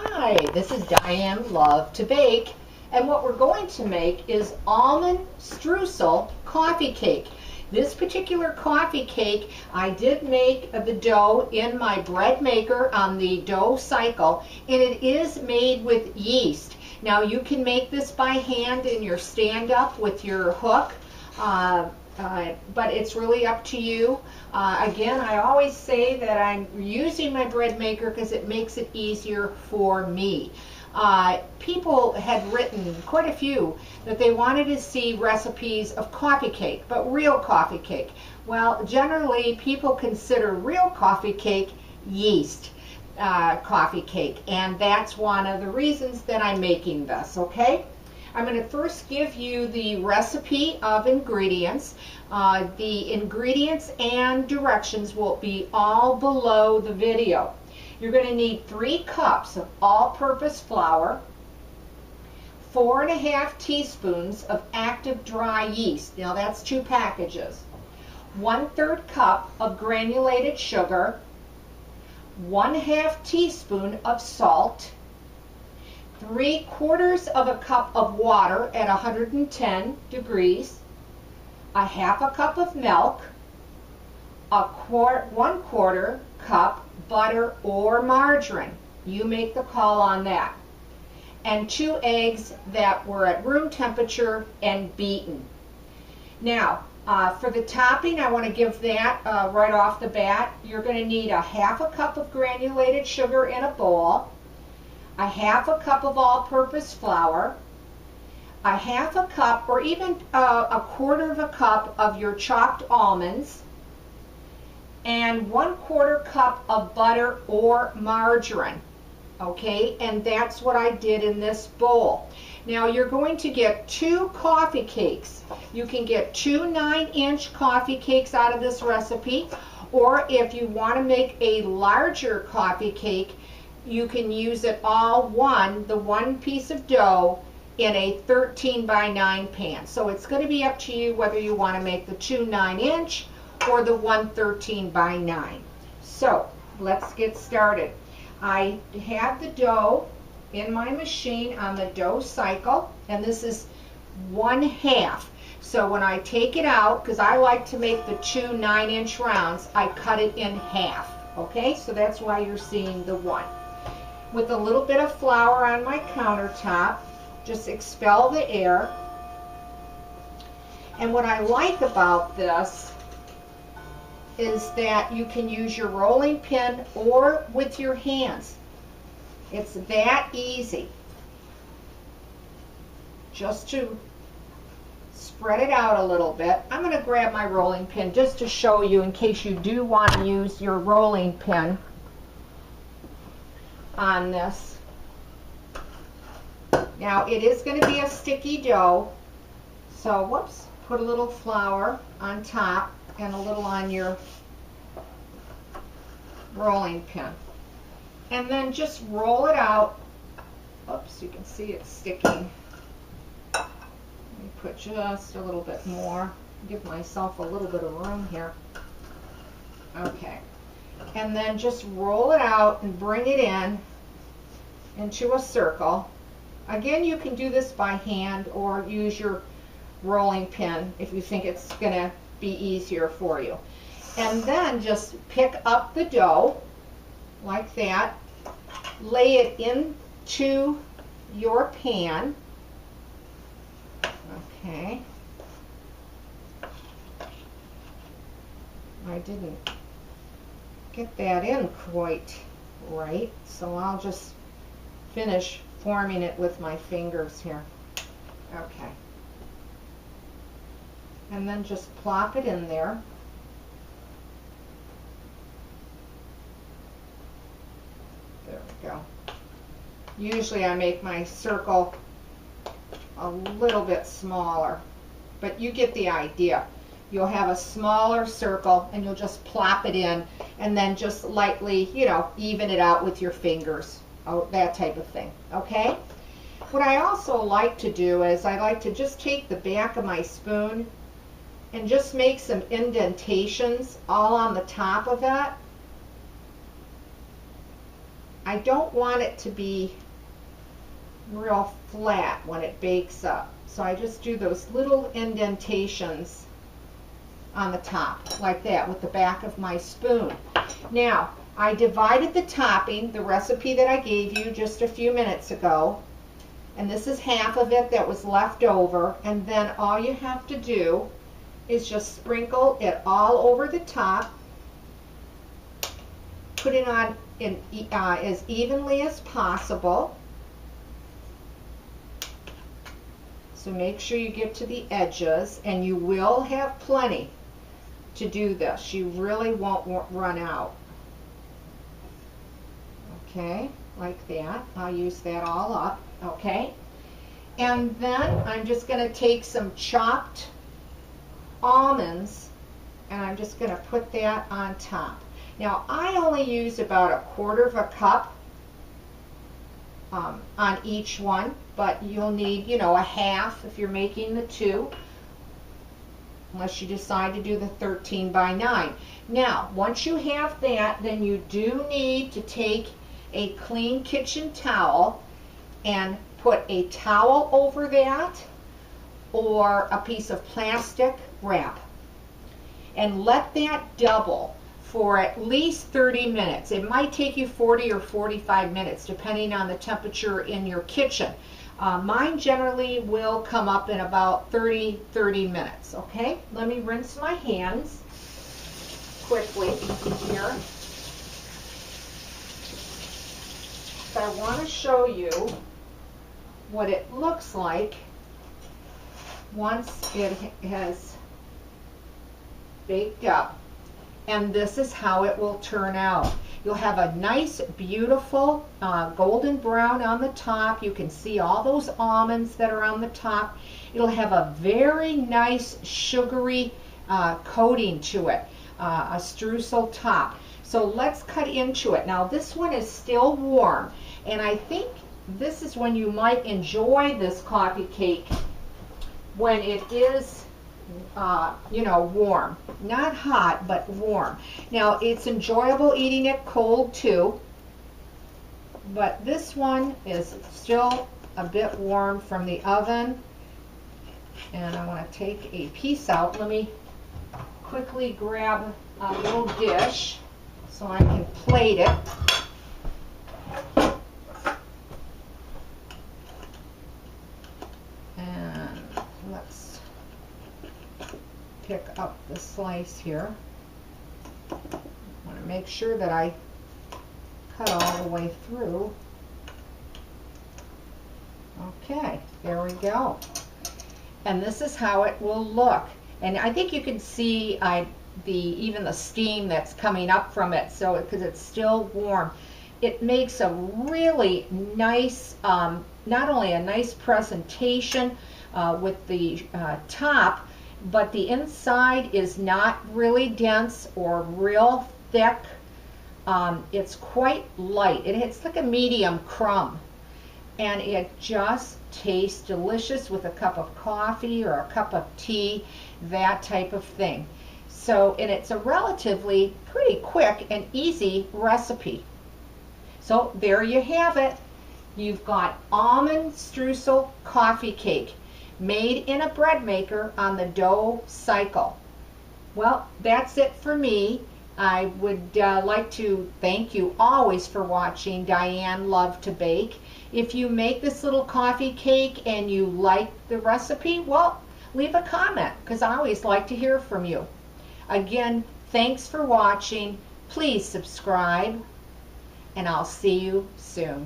Hi, this is Diane Lovetobake, and what we're going to make is almond streusel coffee cake. This particular coffee cake, I did make the dough in my bread maker on the dough cycle, and it is made with yeast. Now you can make this by hand in your stand-up with your hook, but it's really up to you. Again, I always say that I'm using my bread maker because it makes it easier for me. People had written, quite a few, that they wanted to see recipes of coffee cake, but real coffee cake. Well, generally people consider real coffee cake yeast coffee cake, and that's one of the reasons that I'm making this, okay? I'm going to first give you the recipe of ingredients. The ingredients and directions will be all below the video. You're going to need 3 cups of all-purpose flour, 4½ teaspoons of active dry yeast. Now that's 2 packages. 1/3 cup of granulated sugar, 1/2 teaspoon of salt, 3/4 of a cup of water at 110 degrees, 1/2 cup of milk, 1/4 cup butter or margarine. You make the call on that. And 2 eggs that were at room temperature and beaten. Now, for the topping, I want to give that right off the bat. You're going to need 1/2 cup of granulated sugar in a bowl, 1/2 cup of all-purpose flour, 1/2 cup or even 1/4 cup of your chopped almonds, and 1/4 cup of butter or margarine. Okay, and that's what I did in this bowl. Now you're going to get 2 coffee cakes. You can get 2 9-inch coffee cakes out of this recipe, or if you want to make a larger coffee cake, you can use it all the one piece of dough in a 13 by 9 pan. So it's going to be up to you whether you want to make the 2 9-inch or the 1 13 by 9. So let's get started. I have the dough in my machine on the dough cycle, and this is 1/2. So when I take it out, because I like to make the 2 9-inch rounds, I cut it in half. Okay, so that's why you're seeing the 1. With a little bit of flour on my countertop, just expel the air. And what I like about this is that you can use your rolling pin or with your hands. It's that easy. Just to spread it out a little bit. I'm going to grab my rolling pin just to show you in case you do want to use your rolling pin on this. Now it is going to be a sticky dough, so whoops, put a little flour on top and a little on your rolling pin, and then just roll it out. Oops, you can see it's sticking. Let me put just a little bit more, give myself a little bit of room here. Okay, and then just roll it out and bring it into a circle. Again, you can do this by hand or use your rolling pin if you think it's going to be easier for you. And then just pick up the dough like that, lay it into your pan. Okay. I didn't get that in quite right, so I'll just finish forming it with my fingers here. Okay. And then just plop it in there. There we go. Usually I make my circle a little bit smaller, but you get the idea. You'll have a smaller circle and you'll just plop it in and then just lightly, you know, even it out with your fingers. Oh, that type of thing. Okay? What I also like to do is I like to just take the back of my spoon and just make some indentations all on the top of it. I I don't want it to be real flat when it bakes up. So I just do those little indentations on the top, like that, with the back of my spoon. Now, I divided the topping, the recipe that I gave you just a few minutes ago, and this is half of it that was left over, and then all you have to do is just sprinkle it all over the top, put it on as evenly as possible. So make sure you get to the edges, and you will have plenty to do this. You really won't run out. Okay, like that. I'll use that all up. Okay, and then I'm just going to take some chopped almonds, and I'm just going to put that on top. Now, I only use about 1/4 cup on each one, but you'll need, you know, a half if you're making the 2, unless you decide to do the 13 by 9. Now, once you have that, then you do need to take a clean kitchen towel and put a towel over that, or a piece of plastic wrap, and let that double for at least 30 minutes. It might take you 40 or 45 minutes depending on the temperature in your kitchen. Mine generally will come up in about 30 minutes. Okay, let me rinse my hands quickly here. But I want to show you what it looks like once it has baked up. And this is how it will turn out. You'll have a nice, beautiful golden brown on the top. You can see all those almonds that are on the top. It'll have a very nice sugary coating to it, a streusel top. So let's cut into it. Now this one is still warm, and I think this is when you might enjoy this coffee cake, when it is you know, warm. Not hot, but warm. Now, it's enjoyable eating it cold too, but this one is still a bit warm from the oven. And I want to take a piece out. Let me quickly grab a little dish so I can plate it. And let's pick up the slice here. I want to make sure that I cut all the way through. Okay, there we go. And this is how it will look. And I think you can see even the steam that's coming up from it, so because it's still warm. It makes a really nice, not only a nice presentation with the top, but the inside is not really dense or real thick. It's quite light. It's like a medium crumb, and it just tastes delicious with a cup of coffee or a cup of tea, that type of thing. So, and it's a relatively pretty quick and easy recipe. So there you have it. You've got almond streusel coffee cake made in a bread maker on the dough cycle. Well, that's it for me. I would like to thank you always for watching Diane Lovetobake. If you make this little coffee cake and you like the recipe, well, leave a comment, because I always like to hear from you. Again, thanks for watching. Please subscribe, and I'll see you soon.